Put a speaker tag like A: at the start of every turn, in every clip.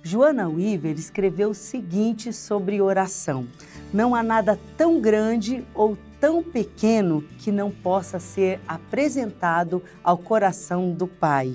A: Joanna Weaver escreveu o seguinte sobre oração: não há nada tão grande ou tão pequeno que não possa ser apresentado ao coração do Pai.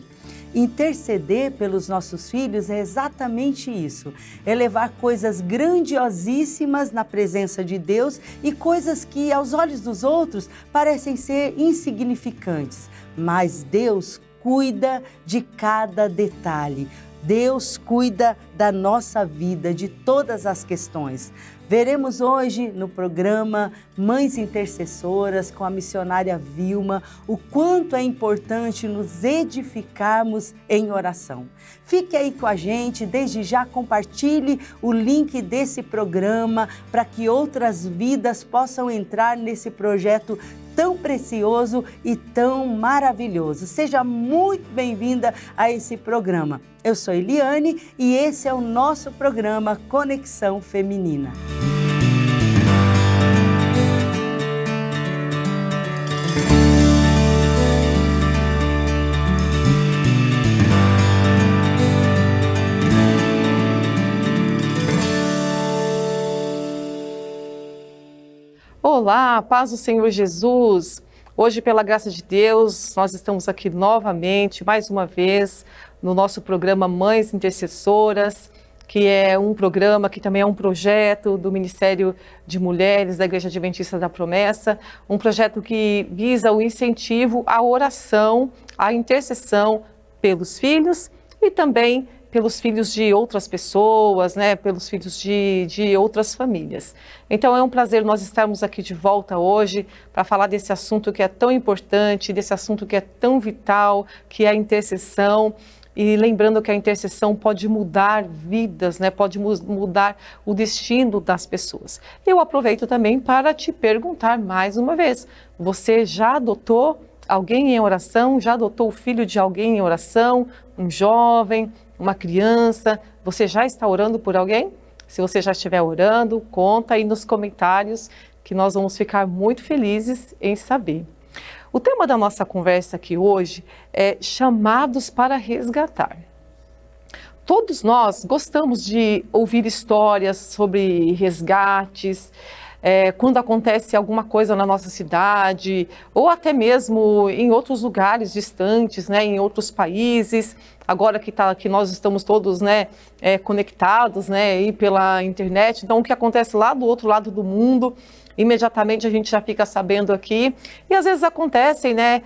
A: Interceder pelos nossos filhos é exatamente isso, é levar coisas grandiosíssimas na presença de Deus e coisas que aos olhos dos outros parecem ser insignificantes, mas Deus cuida de cada detalhe. Deus cuida da nossa vida, de todas as questões. Veremos hoje no programa Mães Intercessoras com a missionária Vilma o quanto é importante nos edificarmos em oração. Fique aí com a gente, desde já compartilhe o link desse programa para que outras vidas possam entrar nesse projeto tão precioso e tão maravilhoso. Seja muito bem-vinda a esse programa. Eu sou Eliane e esse é o nosso programa Conexão Feminina.
B: Olá, paz do Senhor Jesus. Hoje, pela graça de Deus, nós estamos aqui novamente, mais uma vez, no nosso programa Mães Intercessoras, que é um programa que também é um projeto do Ministério de Mulheres da Igreja Adventista da Promessa, um projeto que visa o incentivo à oração, à intercessão pelos filhos e também pelos filhos de outras pessoas, né, pelos filhos de outras famílias. Então é um prazer nós estarmos aqui de volta hoje para falar desse assunto que é tão importante, desse assunto que é tão vital, que é a intercessão. E lembrando que a intercessão pode mudar vidas, né, pode mudar o destino das pessoas. Eu aproveito também para te perguntar mais uma vez, você já adotou alguém em oração? Já adotou o filho de alguém em oração? Um jovem? Uma criança? Você já está orando por alguém? Se você já estiver orando, conta aí nos comentários que nós vamos ficar muito felizes em saber. O tema da nossa conversa aqui hoje é chamados para resgatar. Todos nós gostamos de ouvir histórias sobre resgates, quando acontece alguma coisa na nossa cidade, ou até mesmo em outros lugares distantes, né, em outros países. Agora que nós estamos todos, né, conectados, né, aí pela internet, então o que acontece lá do outro lado do mundo, imediatamente a gente já fica sabendo aqui. E às vezes acontecem, né,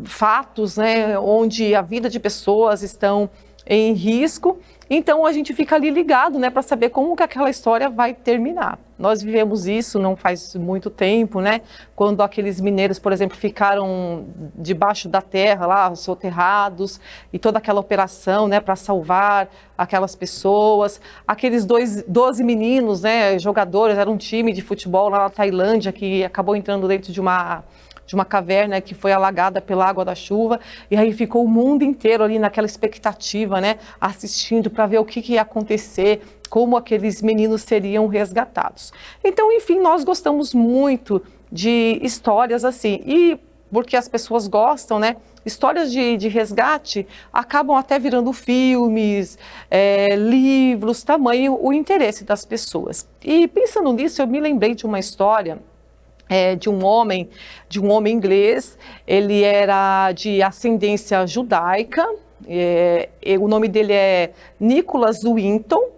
B: fatos, né, onde a vida de pessoas estão em risco. Então a gente fica ali ligado, né, para saber como que aquela história vai terminar. Nós vivemos isso não faz muito tempo, né, quando aqueles mineiros, por exemplo, ficaram debaixo da terra lá, soterrados, e toda aquela operação, né, para salvar aquelas pessoas. Aqueles 12 meninos, né, jogadores, era um time de futebol lá na Tailândia que acabou entrando dentro de uma caverna que foi alagada pela água da chuva, e aí ficou o mundo inteiro ali naquela expectativa, né, assistindo para ver o que ia acontecer, como aqueles meninos seriam resgatados. Então, enfim, nós gostamos muito de histórias assim, e porque as pessoas gostam, né, histórias de resgate acabam até virando filmes, livros, tamanho o interesse das pessoas. E pensando nisso, eu me lembrei de uma história de um homem inglês. Ele era de ascendência judaica, o nome dele é Nicholas Winton.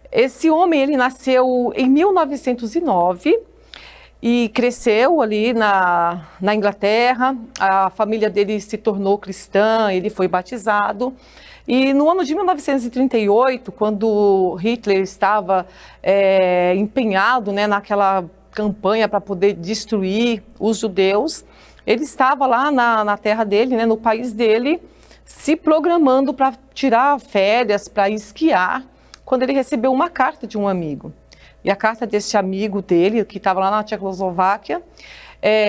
B: Esse homem, ele nasceu em 1909 e cresceu ali na Inglaterra. A família dele se tornou cristã, ele foi batizado. E no ano de 1938, quando Hitler estava empenhado, né, naquela campanha para poder destruir os judeus, ele estava lá na terra dele, né, no país dele, se programando para tirar férias, para esquiar, quando ele recebeu uma carta de um amigo. E a carta desse amigo dele, que estava lá na Tchecoslováquia,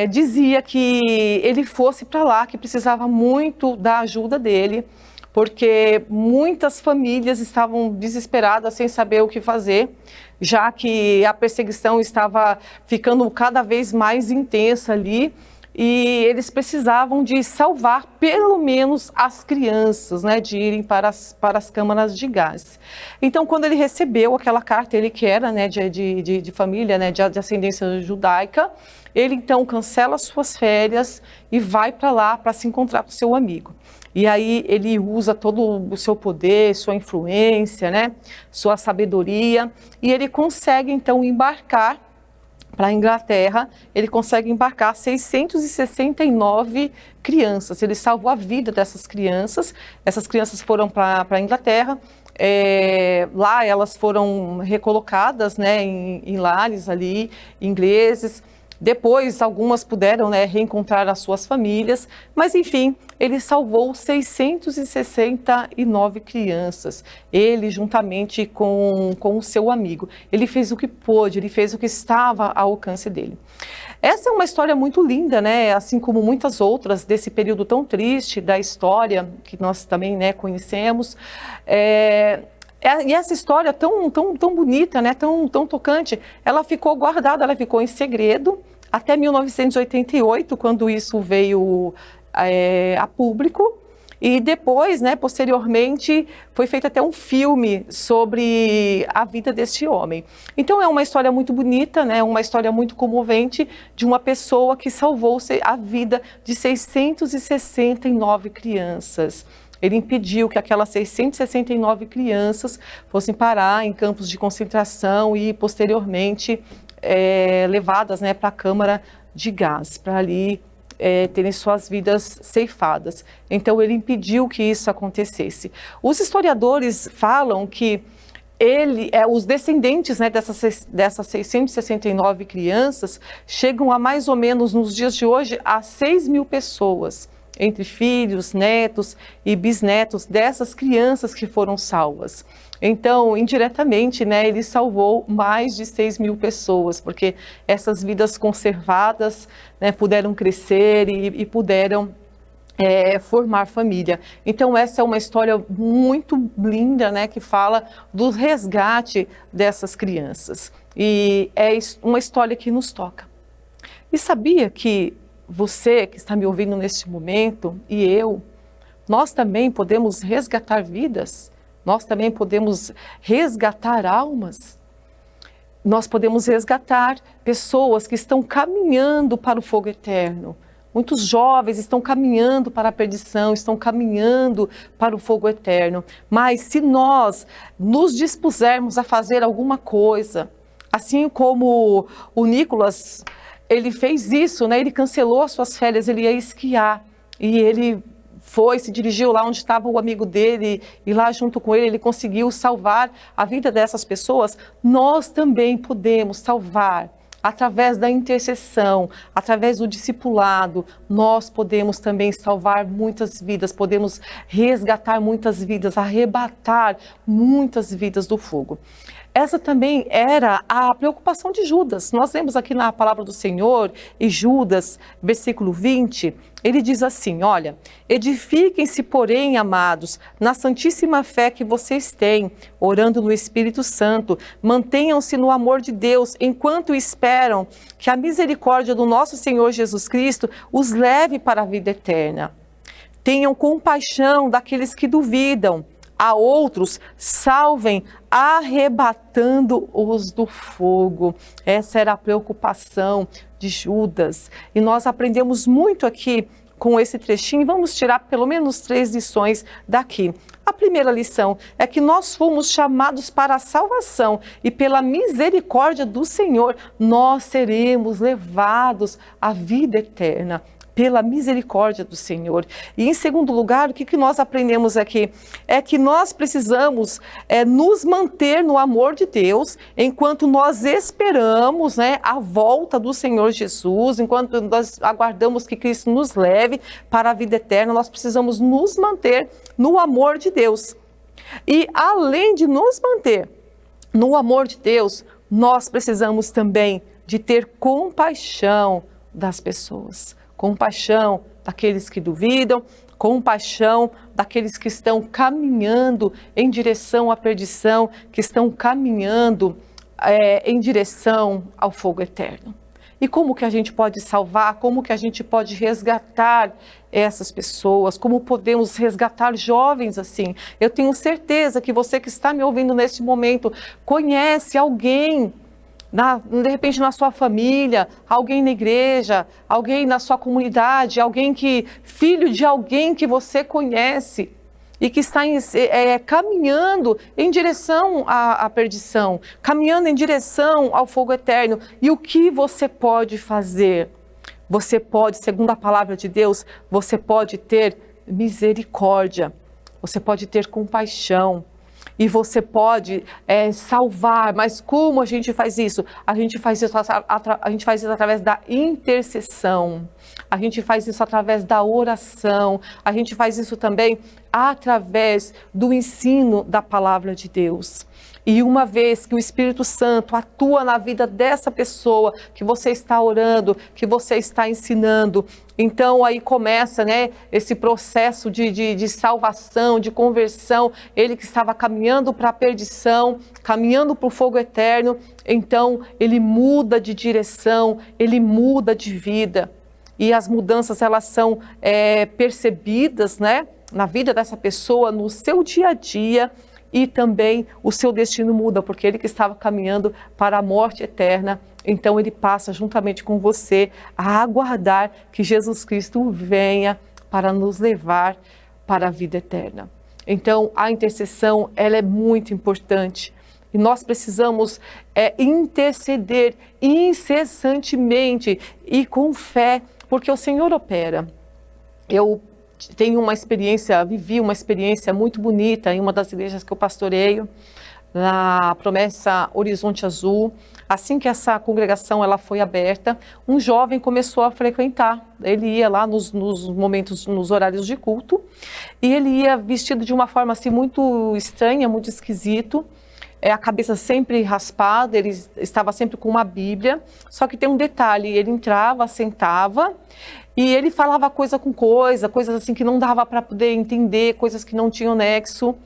B: dizia que ele fosse para lá, que precisava muito da ajuda dele, porque muitas famílias estavam desesperadas, sem saber o que fazer, já que a perseguição estava ficando cada vez mais intensa ali, e eles precisavam de salvar pelo menos as crianças, né, de irem para as câmaras de gás. Então, quando ele recebeu aquela carta, ele que era, né, de família, né, de ascendência judaica, ele então cancela suas férias e vai para lá para se encontrar com seu amigo. E aí ele usa todo o seu poder, sua influência, né, sua sabedoria, e ele consegue então embarcar para a Inglaterra. Ele consegue embarcar 669 crianças. Ele salvou a vida dessas crianças. Essas crianças foram para a Inglaterra. Lá elas foram recolocadas, né, em lares ali ingleses. Depois, algumas puderam, né, reencontrar as suas famílias, mas enfim, ele salvou 669 crianças, ele juntamente com o seu amigo. Ele fez o que pôde, ele fez o que estava ao alcance dele. Essa é uma história muito linda, né, assim como muitas outras desse período tão triste da história, que nós também, né, conhecemos. E essa história tão bonita, né, tão tocante, ela ficou guardada, ela ficou em segredo até 1988, quando isso veio a público. E depois, né, posteriormente, foi feito até um filme sobre a vida deste homem. Então é uma história muito bonita, né, uma história muito comovente de uma pessoa que salvou a vida de 669 crianças. Ele impediu que aquelas 669 crianças fossem parar em campos de concentração e, posteriormente, levadas, né, para a câmara de gás, para ali terem suas vidas ceifadas. Então, ele impediu que isso acontecesse. Os historiadores falam que os descendentes, né, dessas 669 crianças chegam a mais ou menos, nos dias de hoje, a 6.000 pessoas, entre filhos, netos e bisnetos dessas crianças que foram salvas. Então, indiretamente, né, ele salvou mais de 6.000 pessoas, porque essas vidas conservadas, né, puderam crescer e puderam formar família. Então, essa é uma história muito linda, né, que fala do resgate dessas crianças. E é uma história que nos toca. E sabia que você que está me ouvindo neste momento e nós também podemos resgatar vidas, nós também podemos resgatar almas, nós podemos resgatar pessoas que estão caminhando para o fogo eterno. Muitos jovens estão caminhando para a perdição, estão caminhando para o fogo eterno. Mas se nós nos dispusermos a fazer alguma coisa, assim como o Nicolas, ele fez isso, né? Ele cancelou as suas férias, ele ia esquiar e ele se dirigiu lá onde estava o amigo dele e lá junto com ele conseguiu salvar a vida dessas pessoas. Nós também podemos salvar através da intercessão, através do discipulado. Nós podemos também salvar muitas vidas, podemos resgatar muitas vidas, arrebatar muitas vidas do fogo. Essa também era a preocupação de Judas. Nós vemos aqui na palavra do Senhor, em Judas, versículo 20, ele diz assim, olha, edifiquem-se, porém, amados, na santíssima fé que vocês têm, orando no Espírito Santo, mantenham-se no amor de Deus, enquanto esperam que a misericórdia do nosso Senhor Jesus Cristo os leve para a vida eterna. Tenham compaixão daqueles que duvidam, a outros salvem, arrebatando-os do fogo. Essa era a preocupação de Judas. E nós aprendemos muito aqui com esse trechinho. Vamos tirar pelo menos 3 lições daqui. A primeira lição é que nós fomos chamados para a salvação e pela misericórdia do Senhor nós seremos levados à vida eterna. Pela misericórdia do Senhor. E em segundo lugar, o que nós aprendemos aqui? É que nós precisamos nos manter no amor de Deus, enquanto nós esperamos, né, a volta do Senhor Jesus, enquanto nós aguardamos que Cristo nos leve para a vida eterna, nós precisamos nos manter no amor de Deus. E além de nos manter no amor de Deus, nós precisamos também de ter compaixão das pessoas. Compaixão daqueles que duvidam, compaixão daqueles que estão caminhando em direção à perdição, que estão caminhando em direção ao fogo eterno. E como que a gente pode salvar, como que a gente pode resgatar essas pessoas, como podemos resgatar jovens assim. Eu tenho certeza que você que está me ouvindo neste momento conhece alguém, de repente na sua família, alguém na igreja, alguém na sua comunidade, filho de alguém que você conhece e que está caminhando em direção à perdição, caminhando em direção ao fogo eterno. E o que você pode fazer? Você pode, segundo a palavra de Deus, você pode ter misericórdia, você pode ter compaixão e você pode salvar. Mas como a gente faz isso? A gente faz isso através da intercessão, a gente faz isso através da oração, a gente faz isso também através do ensino da palavra de Deus. E uma vez que o Espírito Santo atua na vida dessa pessoa que você está orando, que você está ensinando, então aí começa, né, esse processo de salvação, de conversão. Ele que estava caminhando para a perdição, caminhando para o fogo eterno, então ele muda de direção, ele muda de vida. E as mudanças, elas são percebidas, né, na vida dessa pessoa, no seu dia a dia, e também o seu destino muda, porque ele que estava caminhando para a morte eterna, então ele passa juntamente com você a aguardar que Jesus Cristo venha para nos levar para a vida eterna. Então a intercessão, ela é muito importante e nós precisamos interceder incessantemente e com fé, porque o Senhor opera. Eu vivi uma experiência muito bonita em uma das igrejas que eu pastoreio, na Promessa Horizonte Azul. Assim que essa congregação ela foi aberta, um jovem começou a frequentar. Ele ia lá nos momentos, nos horários de culto, e ele ia vestido de uma forma assim muito estranha, muito esquisito. A cabeça sempre raspada, ele estava sempre com uma Bíblia, só que tem um detalhe: ele entrava, sentava, e ele falava coisas assim que não dava para poder entender, coisas que não tinham nexo.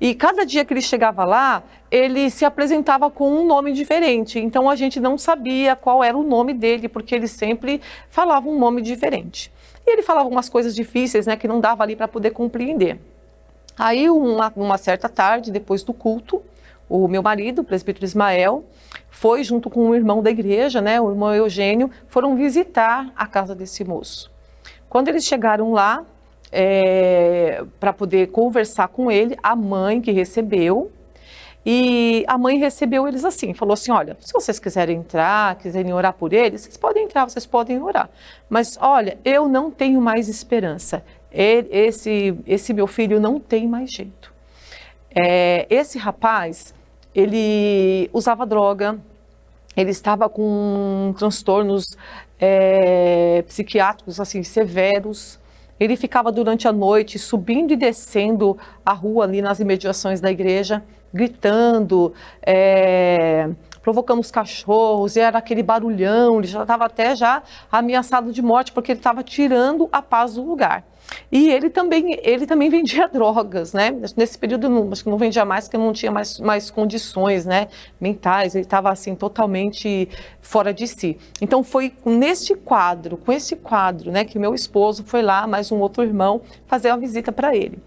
B: E cada dia que ele chegava lá, ele se apresentava com um nome diferente. Então a gente não sabia qual era o nome dele, porque ele sempre falava um nome diferente. E ele falava umas coisas difíceis, né, que não dava ali para poder compreender. Aí uma certa tarde, depois do culto, o meu marido, o presbítero Ismael, foi junto com um irmão da igreja, né, o irmão Eugênio, foram visitar a casa desse moço. Quando eles chegaram lá, para poder conversar com ele, a mãe que recebeu, e a mãe recebeu eles assim, falou assim: olha, se vocês quiserem entrar, quiserem orar por eles, vocês podem entrar, vocês podem orar. Mas olha, eu não tenho mais esperança, esse meu filho não tem mais jeito. Esse rapaz, ele usava droga, ele estava com transtornos psiquiátricos assim, severos. Ele ficava durante a noite subindo e descendo a rua ali nas imediações da igreja, gritando, provocando os cachorros, e era aquele barulhão. Ele já estava até ameaçado de morte, porque ele estava tirando a paz do lugar. E ele também vendia drogas, né? Nesse período acho que não vendia mais, porque não tinha mais condições, né, mentais. Ele estava assim totalmente fora de si. Então foi com esse quadro, né, que meu esposo foi lá, mais um outro irmão, fazer uma visita para ele.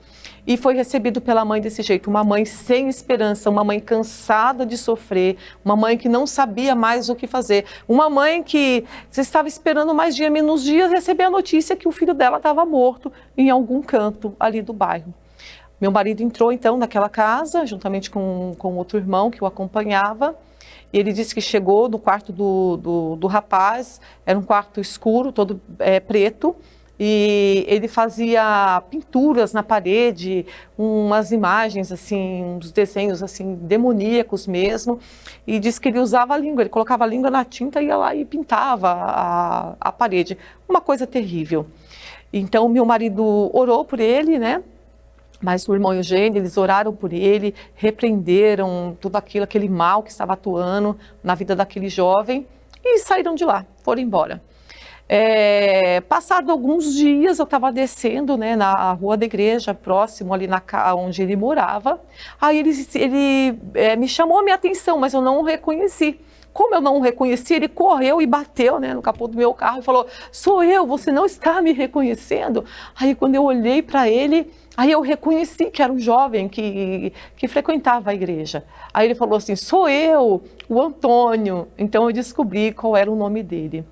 B: E foi recebido pela mãe desse jeito, uma mãe sem esperança, uma mãe cansada de sofrer, uma mãe que não sabia mais o que fazer, uma mãe que estava esperando mais dia, menos dias, receber a notícia que o filho dela estava morto em algum canto ali do bairro. Meu marido entrou então naquela casa, juntamente com outro irmão que o acompanhava, e ele disse que chegou no quarto do rapaz, era um quarto escuro, todo preto, e ele fazia pinturas na parede, umas imagens assim, uns desenhos assim demoníacos mesmo, e disse que ele usava a língua, ele colocava a língua na tinta e ia lá e pintava a parede, uma coisa terrível. Então meu marido orou por ele, né? Mas o irmão Eugênio, eles oraram por ele, repreenderam tudo aquele mal que estava atuando na vida daquele jovem e saíram de lá, foram embora. Passado alguns dias, eu estava descendo, né, na rua da igreja, próximo ali onde ele morava. Aí ele me chamou a minha atenção, mas eu não o reconheci. Como eu não o reconheci, ele correu e bateu, né, no capô do meu carro e falou: sou eu, você não está me reconhecendo? Aí quando eu olhei para ele, aí eu reconheci que era um jovem que frequentava a igreja. Aí ele falou assim: sou eu, o Antônio. Então eu descobri qual era o nome dele.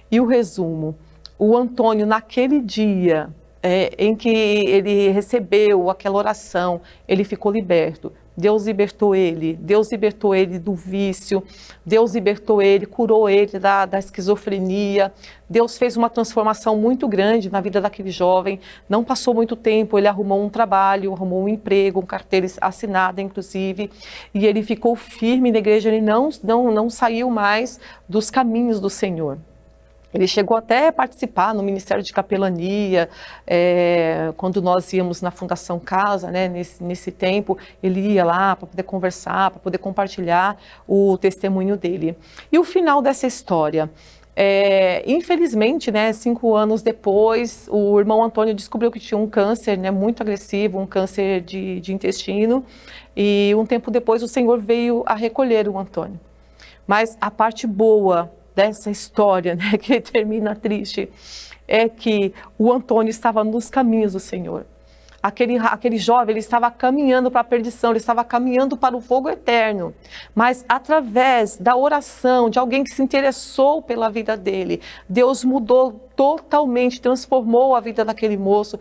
B: E o resumo: o Antônio, naquele dia em que ele recebeu aquela oração, ele ficou liberto. Deus libertou ele do vício, Deus libertou ele, curou ele da esquizofrenia. Deus fez uma transformação muito grande na vida daquele jovem. Não passou muito tempo, ele arrumou um trabalho, arrumou um emprego, uma carteira assinada inclusive, e ele ficou firme na igreja, ele não saiu mais dos caminhos do Senhor. Ele chegou até a participar no Ministério de Capelania, quando nós íamos na Fundação Casa, né, nesse tempo, ele ia lá para poder conversar, para poder compartilhar o testemunho dele. E o final dessa história, infelizmente, né, 5 anos depois, o irmão Antônio descobriu que tinha um câncer, né, muito agressivo, um câncer de intestino, e um tempo depois o Senhor veio a recolher o Antônio. Mas a parte boa dessa história, né, que termina triste, é que o Antônio estava nos caminhos do Senhor. Aquele jovem, ele estava caminhando para a perdição, ele estava caminhando para o fogo eterno. Mas através da oração de alguém que se interessou pela vida dele, Deus mudou totalmente, transformou a vida daquele moço,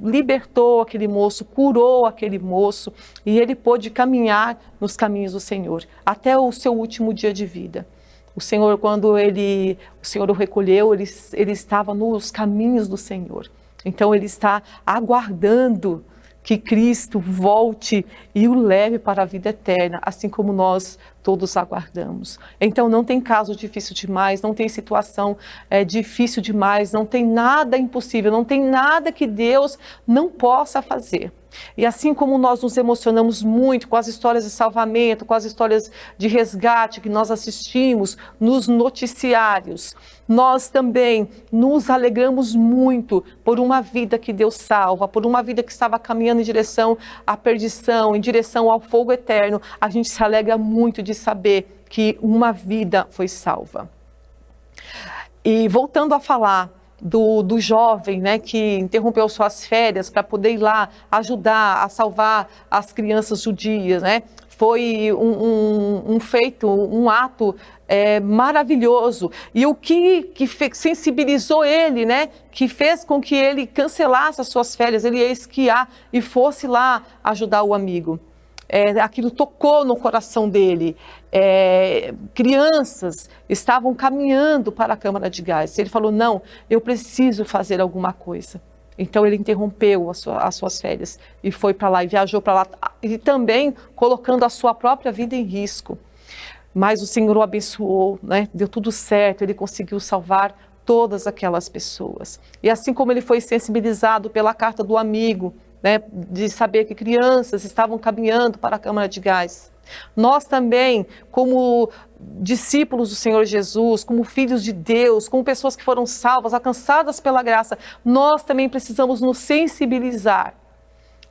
B: libertou aquele moço, curou aquele moço, e ele pôde caminhar nos caminhos do Senhor, até o seu último dia de vida. O Senhor, quando o Senhor o recolheu, ele estava nos caminhos do Senhor. Então ele está aguardando que Cristo volte e o leve para a vida eterna, assim como nós todos aguardamos. Então não tem caso difícil demais, não tem situação difícil demais, não tem nada impossível, não tem nada que Deus não possa fazer. E assim como nós nos emocionamos muito com as histórias de salvamento, com as histórias de resgate que nós assistimos nos noticiários, nós também nos alegramos muito por uma vida que Deus salva, por uma vida que estava caminhando em direção à perdição, em direção ao fogo eterno. A gente se alegra muito de saber que uma vida foi salva. E voltando a falar do jovem, né, que interrompeu suas férias para poder ir lá ajudar a salvar as crianças judias, né? Foi um ato maravilhoso. E o que sensibilizou ele, né, que fez com que ele cancelasse as suas férias, ele ia esquiar e fosse lá ajudar o amigo. Aquilo tocou no coração dele. Crianças estavam caminhando para a câmara de gás. Ele falou: não, eu preciso fazer alguma coisa. Então ele interrompeu as suas férias e foi para lá e viajou para lá, e também colocando a sua própria vida em risco. Mas o Senhor o abençoou, né? Deu tudo certo, ele conseguiu salvar todas aquelas pessoas. E assim como ele foi sensibilizado pela carta do amigo, né, de saber que crianças estavam caminhando para a câmara de gás, nós também, como discípulos do Senhor Jesus, como filhos de Deus, como pessoas que foram salvas, alcançadas pela graça, nós também precisamos nos sensibilizar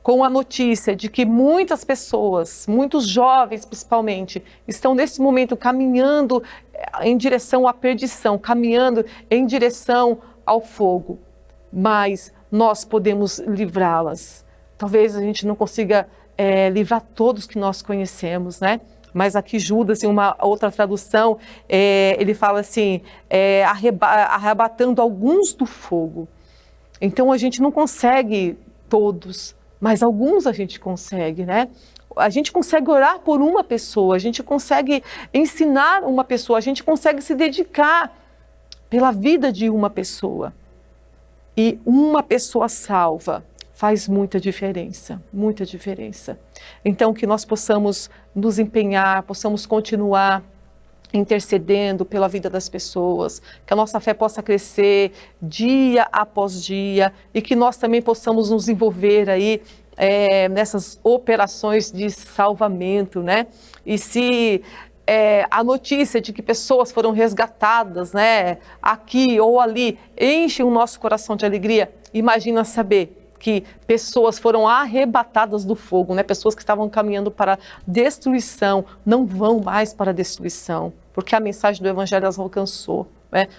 B: com a notícia de que muitas pessoas, muitos jovens principalmente, estão nesse momento caminhando em direção à perdição, caminhando em direção ao fogo. Mas nós podemos livrá-las. Talvez a gente não consiga livrar todos que nós conhecemos, né? Mas aqui Judas, em uma outra tradução, ele fala assim, arrebatando alguns do fogo. Então a gente não consegue todos, mas alguns a gente consegue, né? A gente consegue orar por uma pessoa, a gente consegue ensinar uma pessoa, a gente consegue se dedicar pela vida de uma pessoa. E uma pessoa salva faz muita diferença, muita diferença. Então que nós possamos nos empenhar, possamos continuar intercedendo pela vida das pessoas, que a nossa fé possa crescer dia após dia e que nós também possamos nos envolver aí nessas operações de salvamento, né? E se a notícia de que pessoas foram resgatadas, né, aqui ou ali, enche o nosso coração de alegria, imagina saber que pessoas foram arrebatadas do fogo, né? Pessoas que estavam caminhando para destruição, não vão mais para a destruição, porque a mensagem do Evangelho as alcançou.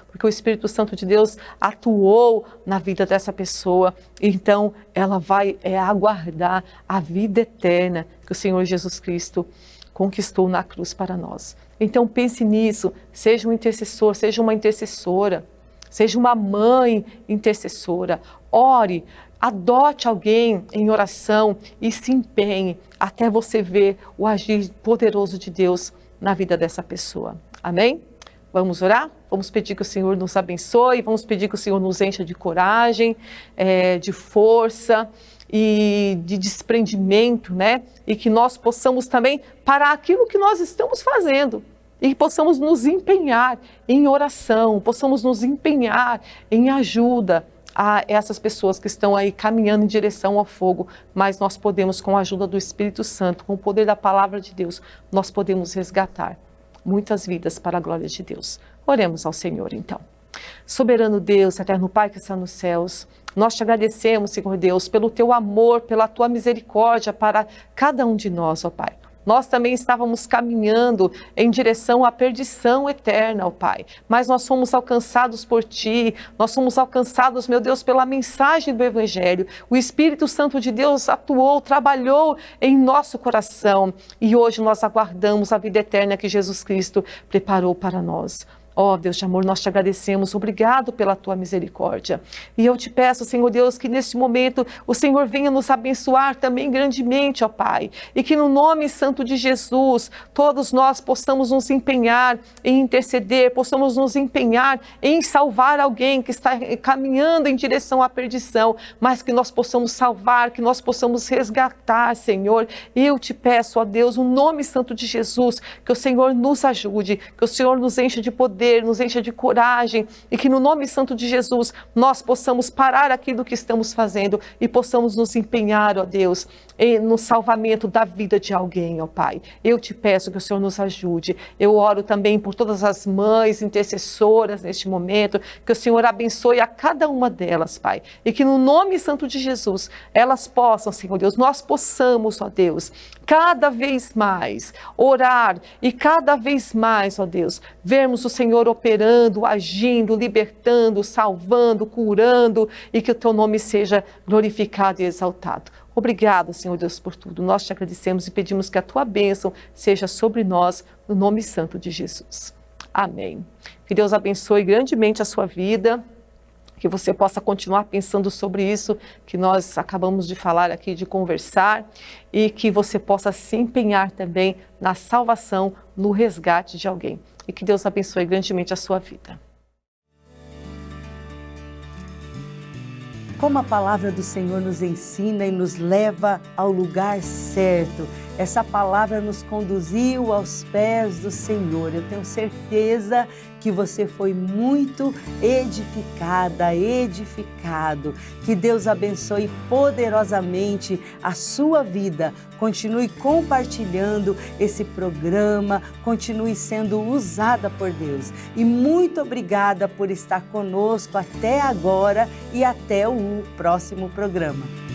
B: Porque o Espírito Santo de Deus atuou na vida dessa pessoa, então ela vai aguardar a vida eterna que o Senhor Jesus Cristo conquistou na cruz para nós. Então pense nisso, seja um intercessor, seja uma intercessora, seja uma mãe intercessora, ore, adote alguém em oração e se empenhe até você ver o agir poderoso de Deus na vida dessa pessoa. Amém? Vamos orar? Vamos pedir que o Senhor nos abençoe, vamos pedir que o Senhor nos encha de coragem, de força e de desprendimento, né? E que nós possamos também parar aquilo que nós estamos fazendo e possamos nos empenhar em oração, possamos nos empenhar em ajuda a essas pessoas que estão aí caminhando em direção ao fogo, mas nós podemos, com a ajuda do Espírito Santo, com o poder da palavra de Deus, nós podemos resgatar muitas vidas para a glória de Deus. Oremos ao Senhor, então. Soberano Deus, eterno Pai que está nos céus, nós te agradecemos, Senhor Deus, pelo teu amor, pela tua misericórdia para cada um de nós, ó Pai. Nós também estávamos caminhando em direção à perdição eterna, ó Pai. Mas nós fomos alcançados por Ti, nós fomos alcançados, meu Deus, pela mensagem do Evangelho. O Espírito Santo de Deus atuou, trabalhou em nosso coração. E hoje nós aguardamos a vida eterna que Jesus Cristo preparou para nós. Ó Deus de amor, nós te agradecemos, obrigado pela tua misericórdia. E eu te peço, Senhor Deus, que neste momento o Senhor venha nos abençoar também grandemente, ó Pai. E que no nome santo de Jesus, todos nós possamos nos empenhar em interceder, possamos nos empenhar em salvar alguém que está caminhando em direção à perdição, mas que nós possamos salvar, que nós possamos resgatar, Senhor. Eu te peço, ó Deus, no nome santo de Jesus, que o Senhor nos ajude, que o Senhor nos encha de poder, nos encha de coragem e que no nome santo de Jesus nós possamos parar aquilo que estamos fazendo e possamos nos empenhar, ó Deus, no salvamento da vida de alguém, ó Pai. Eu te peço que o Senhor nos ajude. Eu oro também por todas as mães intercessoras neste momento, que o Senhor abençoe a cada uma delas, Pai, e que no nome santo de Jesus elas possam, Senhor Deus, nós possamos, ó Deus, cada vez mais orar e cada vez mais, ó Deus, vermos o Senhor operando, agindo, libertando, salvando, curando e que o teu nome seja glorificado e exaltado. Obrigado, Senhor Deus, por tudo. Nós te agradecemos e pedimos que a tua bênção seja sobre nós, no nome santo de Jesus. Amém. Que Deus abençoe grandemente a sua vida, que você possa continuar pensando sobre isso que nós acabamos de falar aqui, de conversar, e que você possa se empenhar também na salvação, no resgate de alguém. E que Deus abençoe grandemente a sua vida.
A: Como a palavra do Senhor nos ensina e nos leva ao lugar certo. Essa palavra nos conduziu aos pés do Senhor. Eu tenho certeza que você foi muito edificada, edificado. Que Deus abençoe poderosamente a sua vida. Continue compartilhando esse programa, continue sendo usada por Deus. E muito obrigada por estar conosco até agora e até o próximo programa.